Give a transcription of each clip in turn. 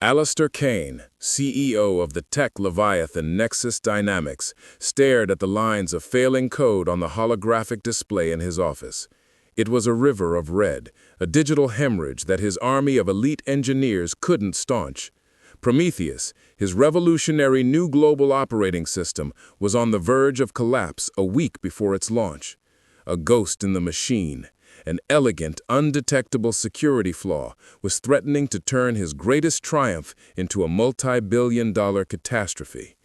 Alistair Kane, CEO of the tech leviathan Nexus Dynamics, stared at the lines of failing code on the holographic display in his office. It was a river of red, a digital hemorrhage that his army of elite engineers couldn't staunch. Prometheus, his revolutionary new global operating system, was on the verge of collapse a week before its launch. A ghost in the machine, an elegant, undetectable security flaw, was threatening to turn his greatest triumph into a multi-billion-dollar catastrophe.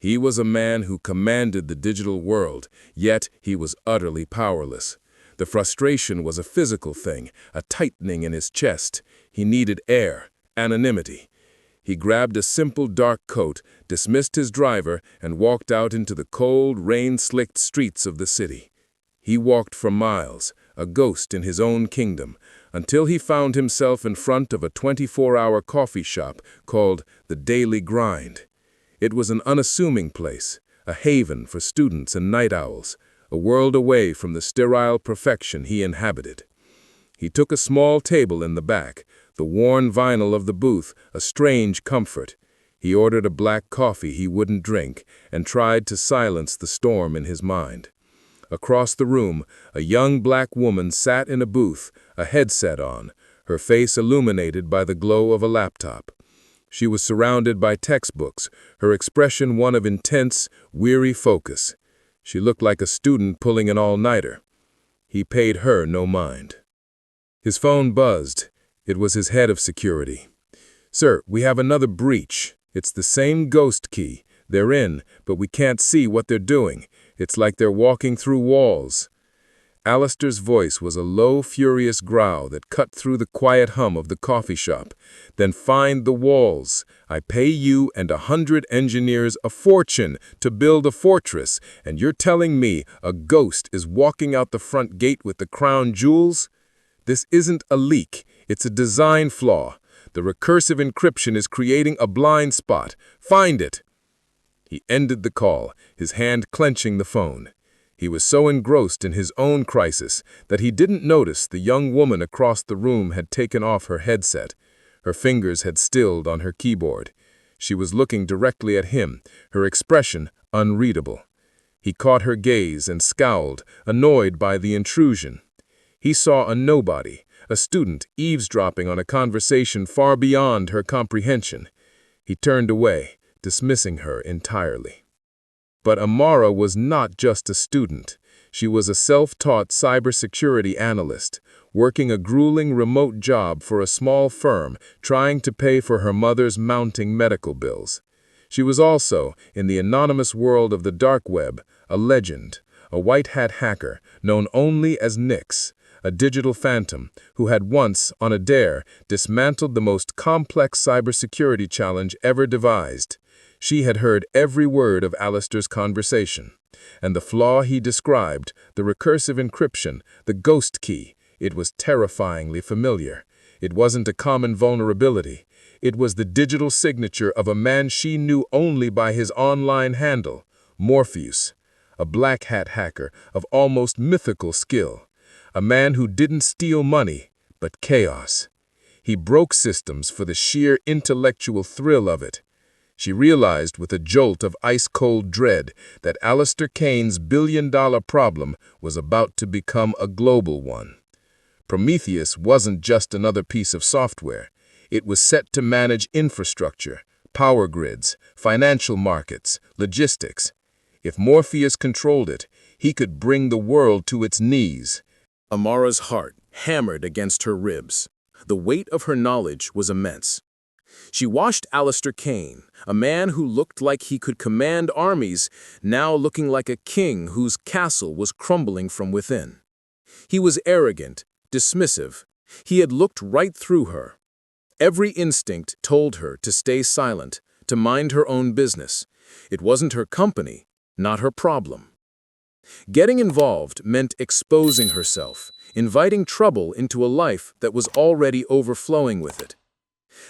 He was a man who commanded the digital world, yet he was utterly powerless. The frustration was a physical thing, a tightening in his chest. He needed air, anonymity. He grabbed a simple dark coat, dismissed his driver, and walked out into the cold, rain-slicked streets of the city. He walked for miles, a ghost in his own kingdom, until he found himself in front of a 24-hour coffee shop called the Daily Grind. It was an unassuming place, a haven for students and night owls, a world away from the sterile perfection he inhabited. He took a small table in the back, the worn vinyl of the booth a strange comfort. He ordered a black coffee he wouldn't drink and tried to silence the storm in his mind. Across the room, a young black woman sat in a booth, a headset on, her face illuminated by the glow of a laptop. She was surrounded by textbooks, her expression one of intense, weary focus. She looked like a student pulling an all-nighter. He paid her no mind. His phone buzzed. It was his head of security. "Sir, we have another breach. It's the same ghost key. They're in, but we can't see what they're doing. It's like they're walking through walls." Alistair's voice was a low, furious growl that cut through the quiet hum of the coffee shop. "Then find the walls. I pay you and 100 engineers a fortune to build a fortress, and you're telling me a ghost is walking out the front gate with the crown jewels? This isn't a leak. It's a design flaw. The recursive encryption is creating a blind spot. Find it." He ended the call, his hand clenching the phone. He was so engrossed in his own crisis that he didn't notice the young woman across the room had taken off her headset. Her fingers had stilled on her keyboard. She was looking directly at him, her expression unreadable. He caught her gaze and scowled, annoyed by the intrusion. He saw a nobody, a student eavesdropping on a conversation far beyond her comprehension. He turned away, dismissing her entirely. But Amara was not just a student. She was a self-taught cybersecurity analyst, working a grueling remote job for a small firm, trying to pay for her mother's mounting medical bills. She was also, in the anonymous world of the dark web, a legend, a white-hat hacker known only as Nyx, a digital phantom who had once, on a dare, dismantled the most complex cybersecurity challenge ever devised. She had heard every word of Alistair's conversation, and the flaw he described, the recursive encryption, the ghost key, it was terrifyingly familiar. It wasn't a common vulnerability. It was the digital signature of a man she knew only by his online handle, Morpheus, a black hat hacker of almost mythical skill, a man who didn't steal money, but chaos. He broke systems for the sheer intellectual thrill of it. She realized with a jolt of ice-cold dread that Alistair Kane's billion-dollar problem was about to become a global one. Prometheus wasn't just another piece of software. It was set to manage infrastructure, power grids, financial markets, logistics. If Morpheus controlled it, he could bring the world to its knees. Amara's heart hammered against her ribs. The weight of her knowledge was immense. She watched Alistair Kane, a man who looked like he could command armies, now looking like a king whose castle was crumbling from within. He was arrogant, dismissive. He had looked right through her. Every instinct told her to stay silent, to mind her own business. It wasn't her company, not her problem. Getting involved meant exposing herself, inviting trouble into a life that was already overflowing with it.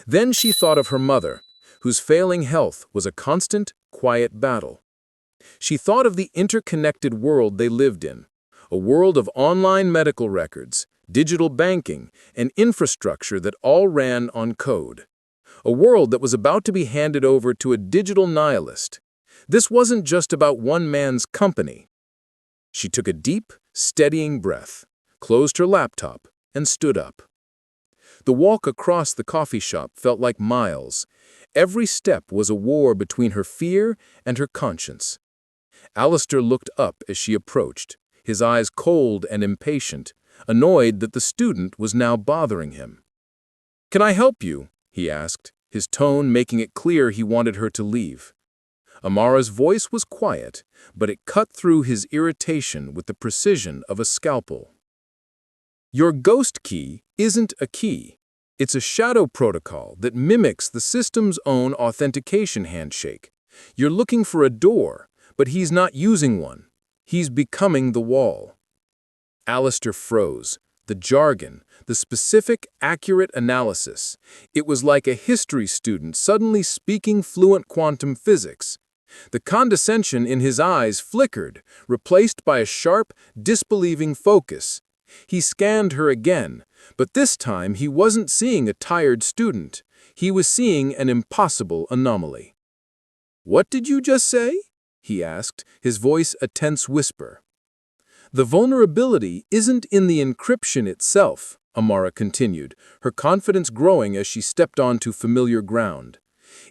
Then she thought of her mother, whose failing health was a constant, quiet battle. She thought of the interconnected world they lived in, a world of online medical records, digital banking, and infrastructure that all ran on code. a world that was about to be handed over to a digital nihilist. This wasn't just about one man's company. She took a deep, steadying breath, closed her laptop, and stood up. The walk across the coffee shop felt like miles. Every step was a war between her fear and her conscience. Alistair looked up as she approached, his eyes cold and impatient, annoyed that the student was now bothering him. "Can I help you?" he asked, his tone making it clear he wanted her to leave. Amara's voice was quiet, but it cut through his irritation with the precision of a scalpel. "Your ghost key isn't a key. It's a shadow protocol that mimics the system's own authentication handshake. You're looking for a door, but he's not using one. He's becoming the wall." Alistair froze. The jargon, the specific, accurate analysis. It was like a history student suddenly speaking fluent quantum physics. The condescension in his eyes flickered, replaced by a sharp, disbelieving focus. He scanned her again, but this time he wasn't seeing a tired student. He was seeing an impossible anomaly. "What did you just say?" he asked, his voice a tense whisper. "The vulnerability isn't in the encryption itself," Amara continued, her confidence growing as she stepped onto familiar ground.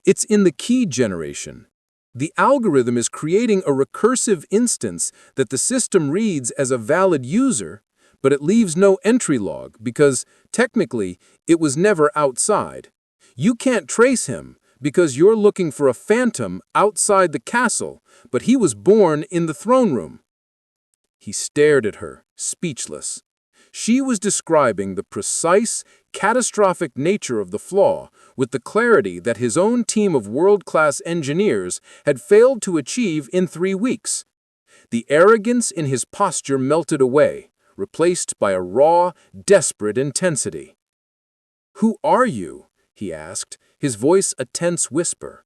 "It's in the key generation. The algorithm is creating a recursive instance that the system reads as a valid user, but it leaves no entry log because, technically, it was never outside. You can't trace him because you're looking for a phantom outside the castle, but he was born in the throne room." He stared at her, speechless. She was describing the precise, catastrophic nature of the flaw with the clarity that his own team of world-class engineers had failed to achieve in 3 weeks. The arrogance in his posture melted away, replaced by a raw, desperate intensity. "Who are you?" he asked, his voice a tense whisper.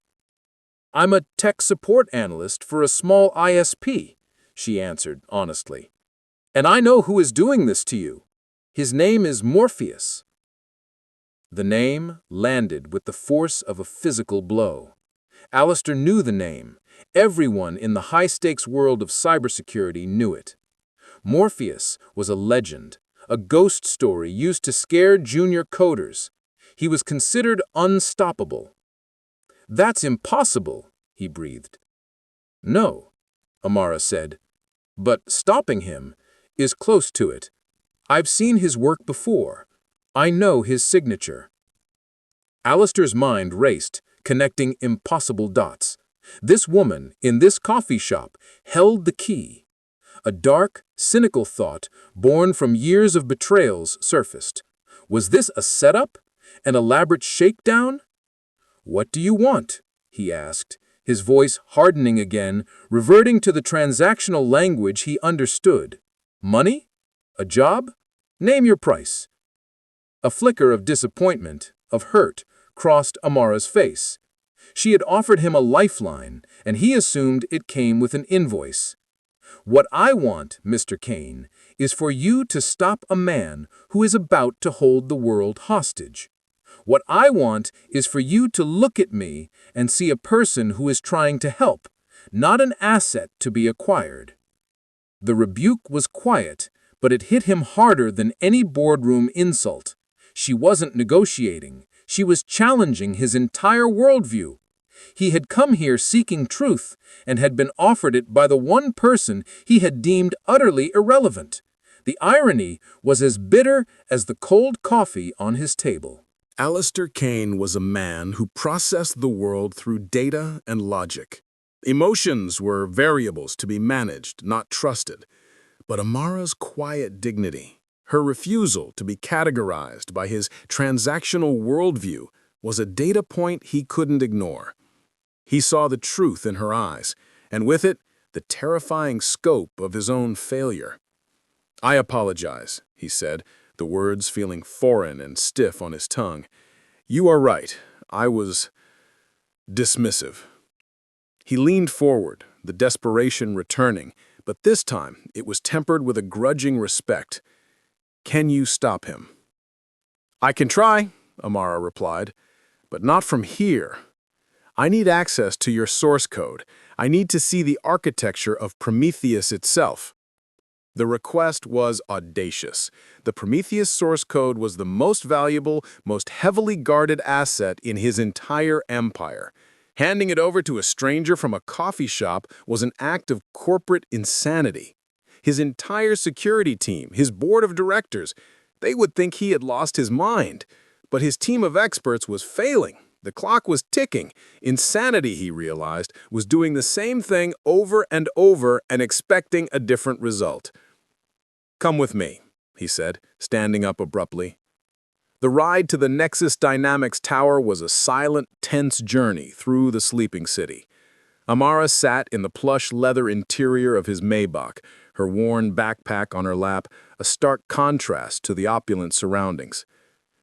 "I'm a tech support analyst for a small ISP," she answered honestly. "And I know who is doing this to you. His name is Morpheus." The name landed with the force of a physical blow. Alistair knew the name. Everyone in the high-stakes world of cybersecurity knew it. Morpheus was a legend, a ghost story used to scare junior coders. He was considered unstoppable. "That's impossible," he breathed. "No," Amara said, "but stopping him is close to it. I've seen his work before. I know his signature." Alistair's mind raced, connecting impossible dots. This woman, in this coffee shop, held the key. A dark, cynical thought, born from years of betrayals, surfaced. Was this a setup? An elaborate shakedown? "What do you want?" he asked, his voice hardening again, reverting to the transactional language he understood. "Money? A job? Name your price." A flicker of disappointment, of hurt, crossed Amara's face. She had offered him a lifeline, and he assumed it came with an invoice. "What I want, Mr. Kane, is for you to stop a man who is about to hold the world hostage. What I want is for you to look at me and see a person who is trying to help, not an asset to be acquired." The rebuke was quiet, but it hit him harder than any boardroom insult. She wasn't negotiating. She was challenging his entire worldview. He had come here seeking truth and had been offered it by the one person he had deemed utterly irrelevant. The irony was as bitter as the cold coffee on his table. Alistair Kane was a man who processed the world through data and logic. Emotions were variables to be managed, not trusted. But Amara's quiet dignity, her refusal to be categorized by his transactional worldview, was a data point he couldn't ignore. He saw the truth in her eyes, and with it, the terrifying scope of his own failure. "I apologize," he said, the words feeling foreign and stiff on his tongue. "You are right. I was dismissive." He leaned forward, the desperation returning, but this time it was tempered with a grudging respect. "Can you stop him?" "I can try," Amara replied, But not from here. I need access to your source code. I need to see the architecture of Prometheus itself. The request was audacious. The Prometheus source code was the most valuable, most heavily guarded asset in his entire empire. Handing it over to a stranger from a coffee shop was an act of corporate insanity. His entire security team, his board of directors, they would think he had lost his mind. But his team of experts was failing. The clock was ticking. Insanity, he realized, was doing the same thing over and over and expecting a different result. "Come with me," he said, standing up abruptly. The ride to the Nexus Dynamics Tower was a silent, tense journey through the sleeping city. Amara sat in the plush leather interior of his Maybach, her worn backpack on her lap, a stark contrast to the opulent surroundings.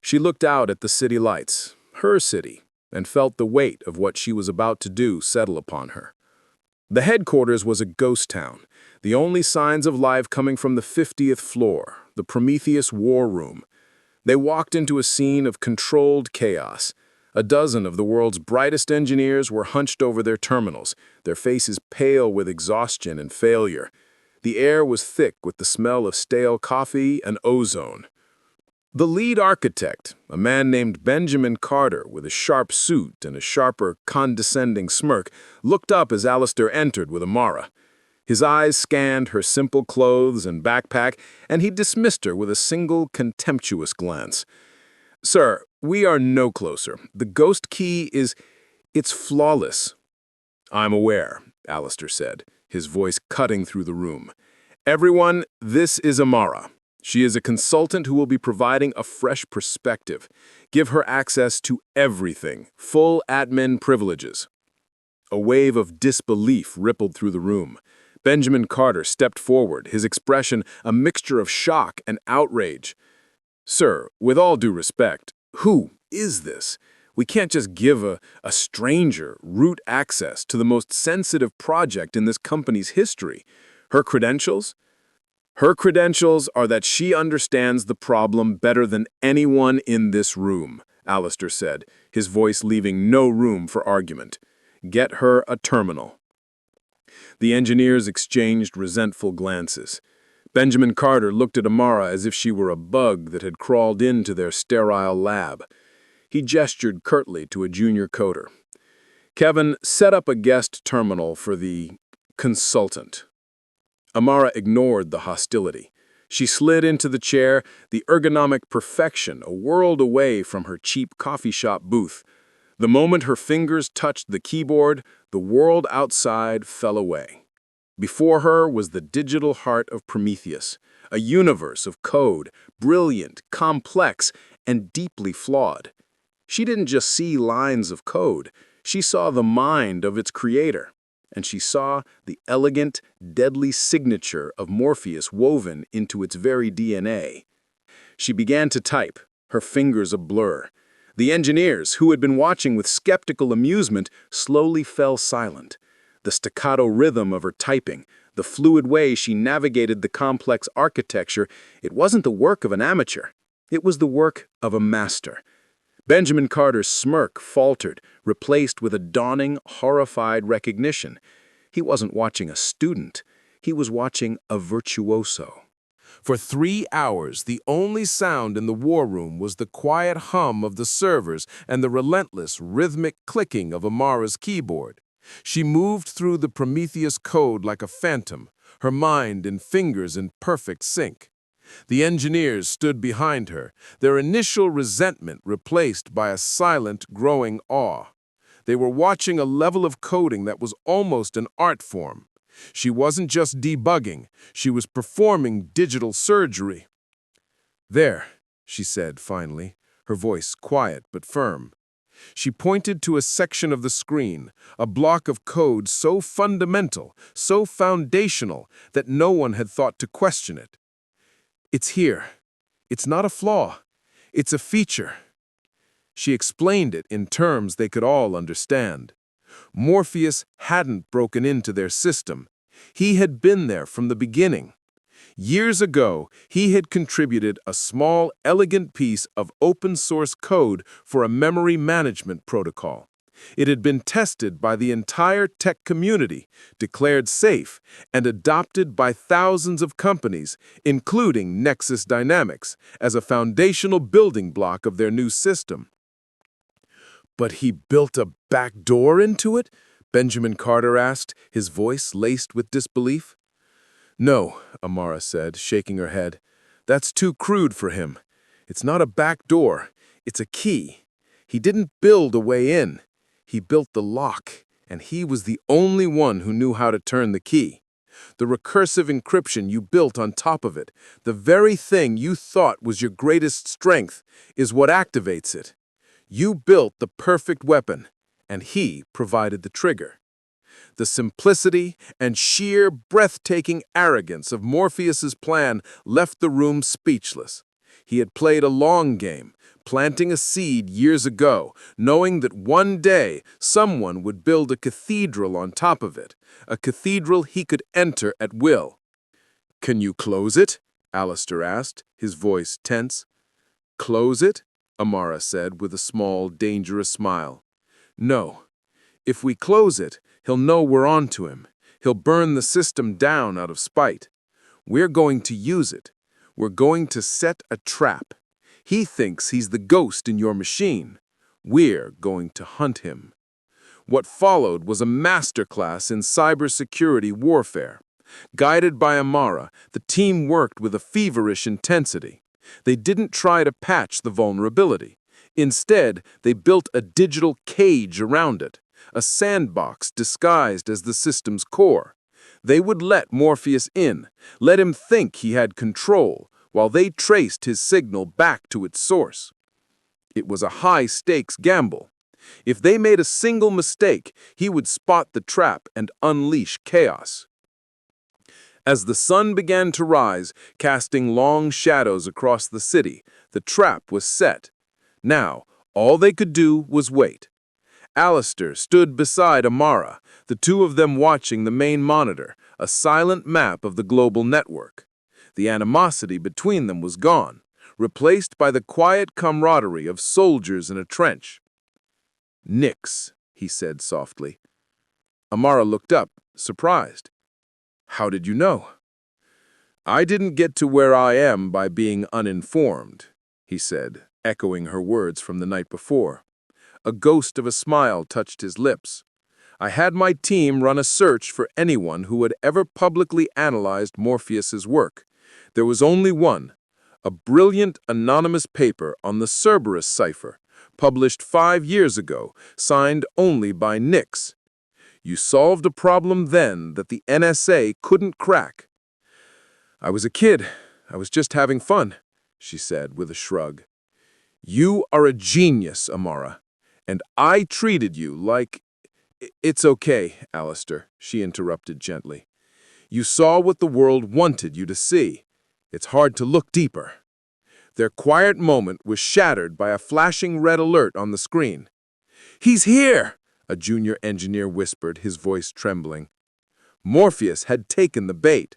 She looked out at the city lights, her city, and felt the weight of what she was about to do settle upon her. The headquarters was a ghost town, the only signs of life coming from the 50th floor, the Prometheus War Room. They walked into a scene of controlled chaos. A dozen of the world's brightest engineers were hunched over their terminals, their faces pale with exhaustion and failure. The air was thick with the smell of stale coffee and ozone. The lead architect, a man named Benjamin Carter with a sharp suit and a sharper, condescending smirk, looked up as Alistair entered with Amara. His eyes scanned her simple clothes and backpack, and he dismissed her with a single contemptuous glance. "Sir, we are no closer. The ghost key it's flawless." "I'm aware," Alistair said, his voice cutting through the room. "Everyone, this is Amara. She is a consultant who will be providing a fresh perspective. Give her access to everything, full admin privileges." A wave of disbelief rippled through the room. Benjamin Carter stepped forward, his expression a mixture of shock and outrage. "Sir, with all due respect, who is this? We can't just give a stranger root access to the most sensitive project in this company's history. Her credentials? Her credentials are that she understands the problem better than anyone in this room," Alistair said, his voice leaving no room for argument. "Get her a terminal." The engineers exchanged resentful glances. Benjamin Carter looked at Amara as if she were a bug that had crawled into their sterile lab. He gestured curtly to a junior coder. "Kevin, set up a guest terminal for the consultant." Amara ignored the hostility. She slid into the chair, the ergonomic perfection a world away from her cheap coffee shop booth. The moment her fingers touched the keyboard, the world outside fell away. Before her was the digital heart of Prometheus, a universe of code, brilliant, complex, and deeply flawed. She didn't just see lines of code, she saw the mind of its creator. And she saw the elegant, deadly signature of Morpheus woven into its very DNA. She began to type, her fingers a blur. The engineers, who had been watching with skeptical amusement, slowly fell silent. The staccato rhythm of her typing, the fluid way she navigated the complex architecture, it wasn't the work of an amateur. It was the work of a master. Benjamin Carter's smirk faltered, replaced with a dawning, horrified recognition. He wasn't watching a student. He was watching a virtuoso. For 3 hours, the only sound in the war room was the quiet hum of the servers and the relentless, rhythmic clicking of Amara's keyboard. She moved through the Prometheus code like a phantom, her mind and fingers in perfect sync. The engineers stood behind her, their initial resentment replaced by a silent, growing awe. They were watching a level of coding that was almost an art form. She wasn't just debugging, she was performing digital surgery. "There," she said finally, her voice quiet but firm. She pointed to a section of the screen, a block of code so fundamental, so foundational, that no one had thought to question it. "It's here. It's not a flaw. It's a feature." She explained it in terms they could all understand. Morpheus hadn't broken into their system. He had been there from the beginning. Years ago, he had contributed a small, elegant piece of open-source code for a memory management protocol. It had been tested by the entire tech community, declared safe, and adopted by thousands of companies, including Nexus Dynamics, as a foundational building block of their new system. "But he built a backdoor into it?" Benjamin Carter asked, his voice laced with disbelief. "No," Amara said, shaking her head. "That's too crude for him. It's not a backdoor, it's a key. He didn't build a way in. He built the lock, and he was the only one who knew how to turn the key. The recursive encryption you built on top of it, the very thing you thought was your greatest strength, is what activates it. You built the perfect weapon, and he provided the trigger." The simplicity and sheer breathtaking arrogance of Morpheus's plan left the room speechless. He had played a long game, planting a seed years ago, knowing that one day someone would build a cathedral on top of it, a cathedral he could enter at will. "Can you close it?" Alistair asked, his voice tense. "Close it?" Amara said with a small, dangerous smile. "No. If we close it, he'll know we're on to him. He'll burn the system down out of spite. We're going to use it. We're going to set a trap. He thinks he's the ghost in your machine. We're going to hunt him." What followed was a masterclass in cybersecurity warfare. Guided by Amara, the team worked with a feverish intensity. They didn't try to patch the vulnerability. Instead, they built a digital cage around it, a sandbox disguised as the system's core. They would let Morpheus in, let him think he had control, while they traced his signal back to its source. It was a high-stakes gamble. If they made a single mistake, he would spot the trap and unleash chaos. As the sun began to rise, casting long shadows across the city, the trap was set. Now, all they could do was wait. Alistair stood beside Amara, the two of them watching the main monitor, a silent map of the global network. The animosity between them was gone, replaced by the quiet camaraderie of soldiers in a trench. "Nix," he said softly. Amara looked up, surprised. "How did you know?" "I didn't get to where I am by being uninformed," he said, echoing her words from the night before. A ghost of a smile touched his lips. "I had my team run a search for anyone who had ever publicly analyzed Morpheus's work. There was only one, a brilliant anonymous paper on the Cerberus cipher, published 5 years ago, signed only by Nix. You solved a problem then that the NSA couldn't crack." "I was a kid. I was just having fun," she said with a shrug. "You are a genius, Amara, and I treated you like—" "It's okay, Alistair," she interrupted gently. "You saw what the world wanted you to see. It's hard to look deeper." Their quiet moment was shattered by a flashing red alert on the screen. "He's here!" a junior engineer whispered, his voice trembling. Morpheus had taken the bait.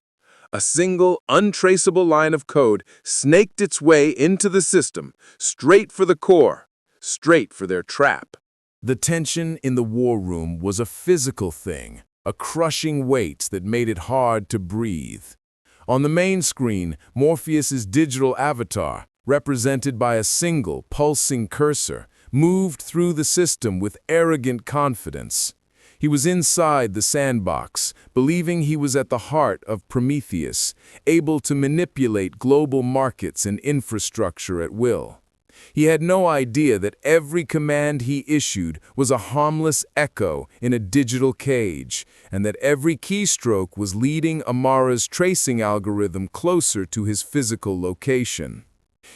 A single, untraceable line of code snaked its way into the system, straight for the core, straight for their trap. The tension in the war room was a physical thing, a crushing weight that made it hard to breathe. On the main screen, Morpheus's digital avatar, represented by a single, pulsing cursor, moved through the system with arrogant confidence. He was inside the sandbox, believing he was at the heart of Prometheus, able to manipulate global markets and infrastructure at will. He had no idea that every command he issued was a harmless echo in a digital cage, and that every keystroke was leading Amara's tracing algorithm closer to his physical location.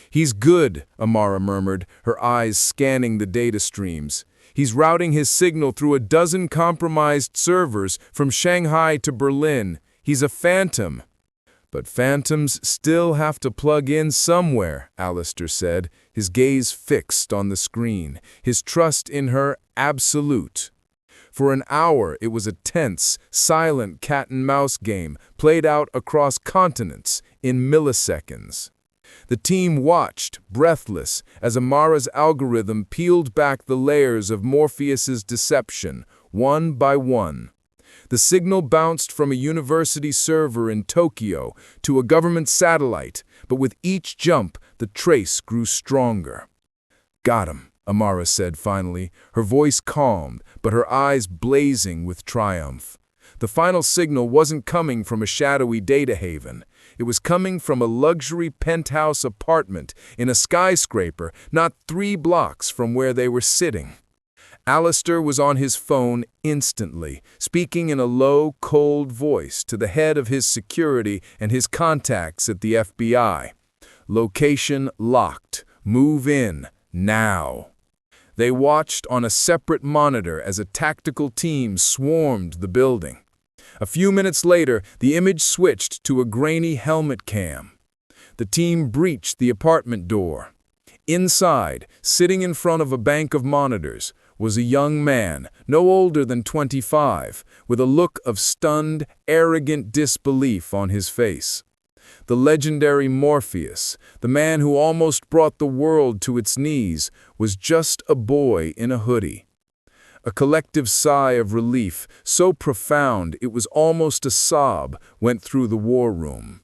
"He's good," Amara murmured, her eyes scanning the data streams. "He's routing his signal through a dozen compromised servers from Shanghai to Berlin. He's a phantom." "But phantoms still have to plug in somewhere," Alistair said, his gaze fixed on the screen, his trust in her absolute. For an hour, it was a tense, silent cat-and-mouse game played out across continents in milliseconds. The team watched, breathless, as Amara's algorithm peeled back the layers of Morpheus's deception, one by one. The signal bounced from a university server in Tokyo to a government satellite, but with each jump, the trace grew stronger. "Got him," Amara said finally, her voice calmed, but her eyes blazing with triumph. The final signal wasn't coming from a shadowy data haven. It was coming from a luxury penthouse apartment in a skyscraper not 3 blocks from where they were sitting. Alistair was on his phone instantly, speaking in a low, cold voice to the head of his security and his contacts at the FBI. Location locked. Move in. Now. They watched on a separate monitor as a tactical team swarmed the building. A few minutes later, the image switched to a grainy helmet cam. The team breached the apartment door. Inside, sitting in front of a bank of monitors, was a young man, no older than 25, with a look of stunned, arrogant disbelief on his face. The legendary Morpheus, the man who almost brought the world to its knees, was just a boy in a hoodie. A collective sigh of relief, so profound it was almost a sob, went through the war room.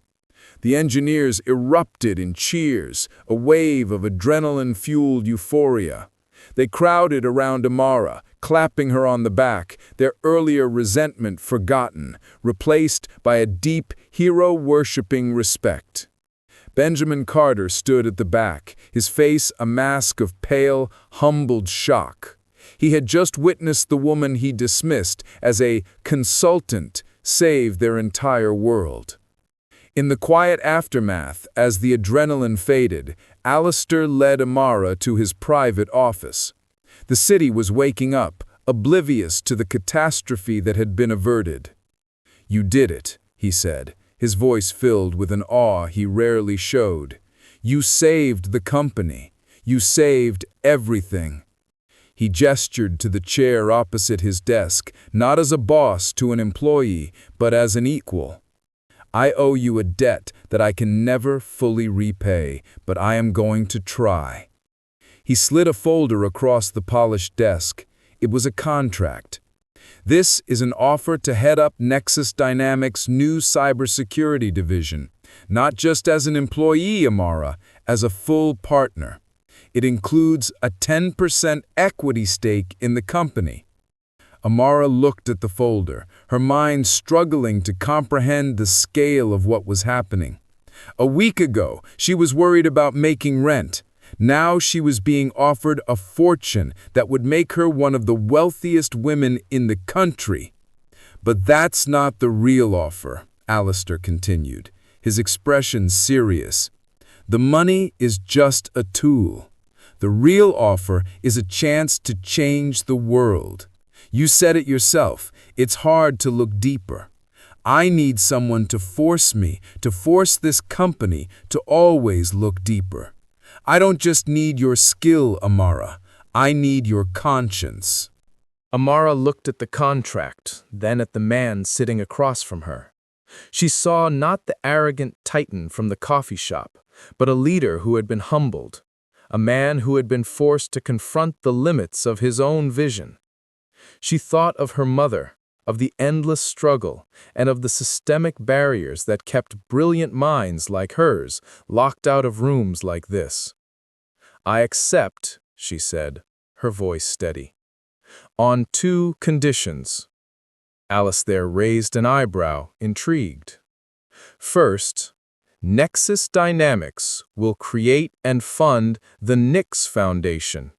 The engineers erupted in cheers, a wave of adrenaline-fueled euphoria. They crowded around Amara, clapping her on the back, their earlier resentment forgotten, replaced by a deep, hero-worshipping respect. Benjamin Carter stood at the back, his face a mask of pale, humbled shock. He had just witnessed the woman he dismissed as a consultant save their entire world. In the quiet aftermath, as the adrenaline faded, Alistair led Amara to his private office. The city was waking up, oblivious to the catastrophe that had been averted. "You did it," he said, his voice filled with an awe he rarely showed. "You saved the company. You saved everything." He gestured to the chair opposite his desk, not as a boss to an employee, but as an equal. "I owe you a debt that I can never fully repay, but I am going to try." He slid a folder across the polished desk. It was a contract. "This is an offer to head up Nexus Dynamics' new cybersecurity division, not just as an employee, Amara, as a full partner. It includes a 10% equity stake in the company." Amara looked at the folder, her mind struggling to comprehend the scale of what was happening. A week ago, she was worried about making rent. Now she was being offered a fortune that would make her one of the wealthiest women in the country. "But that's not the real offer," Alistair continued, his expression serious. "The money is just a tool. The real offer is a chance to change the world. You said it yourself, it's hard to look deeper. I need someone to force me, to force this company to always look deeper. I don't just need your skill, Amara. I need your conscience." Amara looked at the contract, then at the man sitting across from her. She saw not the arrogant titan from the coffee shop, but a leader who had been humbled, a man who had been forced to confront the limits of his own vision. She thought of her mother, of the endless struggle, and of the systemic barriers that kept brilliant minds like hers locked out of rooms like this. "I accept," she said, her voice steady, "on 2 conditions." Alistair raised an eyebrow, intrigued. "First, Nexus Dynamics will create and fund the Nix Foundation,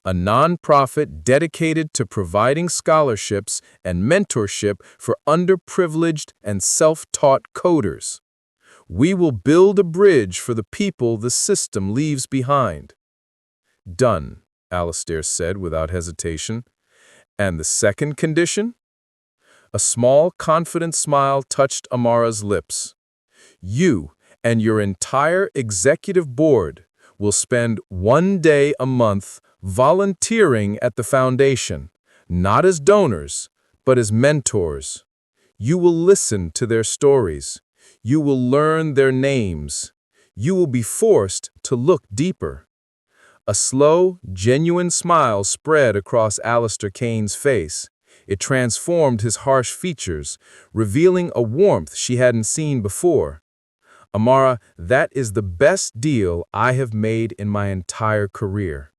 a nonprofit dedicated to providing scholarships and mentorship for underprivileged and self-taught coders. We will build a bridge for the people the system leaves behind." "Done," Alistair said without hesitation. "And the second condition?" A small, confident smile touched Amara's lips. "You and your entire executive board will spend 1 day a month volunteering at the foundation, not as donors, but as mentors. You will listen to their stories. You will learn their names. You will be forced to look deeper. A slow, genuine smile spread across Alistair Kane's face. It transformed his harsh features, revealing a warmth she hadn't seen before. Amara, that is the best deal I have made in my entire career.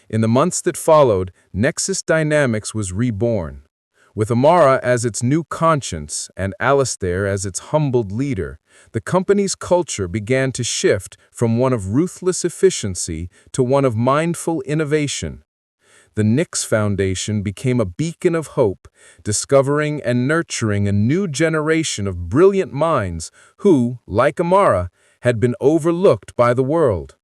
In the months that followed, Nexus Dynamics was reborn. With Amara as its new conscience and Alistair as its humbled leader, the company's culture began to shift from one of ruthless efficiency to one of mindful innovation. The Nix Foundation became a beacon of hope, discovering and nurturing a new generation of brilliant minds who, like Amara, had been overlooked by the world.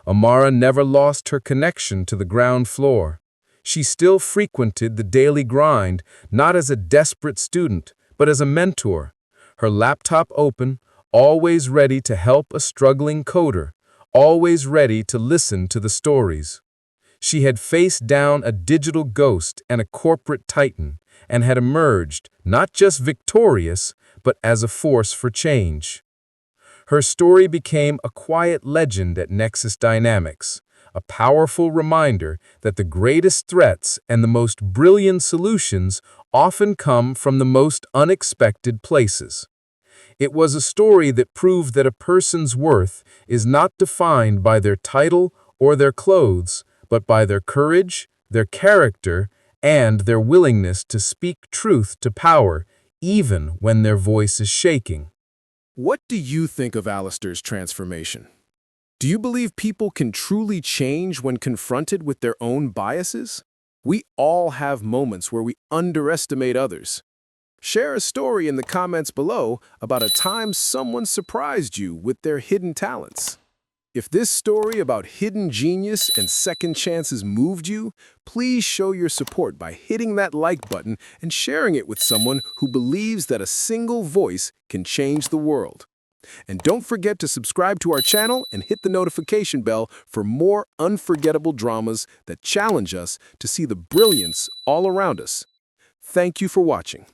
Amara never lost her connection to the ground floor. She still frequented the daily grind, not as a desperate student, but as a mentor, her laptop open, always ready to help a struggling coder, always ready to listen to the stories. She had faced down a digital ghost and a corporate titan, and had emerged not just victorious, but as a force for change. Her story became a quiet legend at Nexus Dynamics, a powerful reminder that the greatest threats and the most brilliant solutions often come from the most unexpected places. It was a story that proved that a person's worth is not defined by their title or their clothes, but by their courage, their character, and their willingness to speak truth to power, even when their voice is shaking. What do you think of Alistair's transformation? Do you believe people can truly change when confronted with their own biases? We all have moments where we underestimate others. Share a story in the comments below about a time someone surprised you with their hidden talents. If this story about hidden genius and second chances moved you, please show your support by hitting that like button and sharing it with someone who believes that a single voice can change the world. And don't forget to subscribe to our channel and hit the notification bell for more unforgettable dramas that challenge us to see the brilliance all around us. Thank you for watching.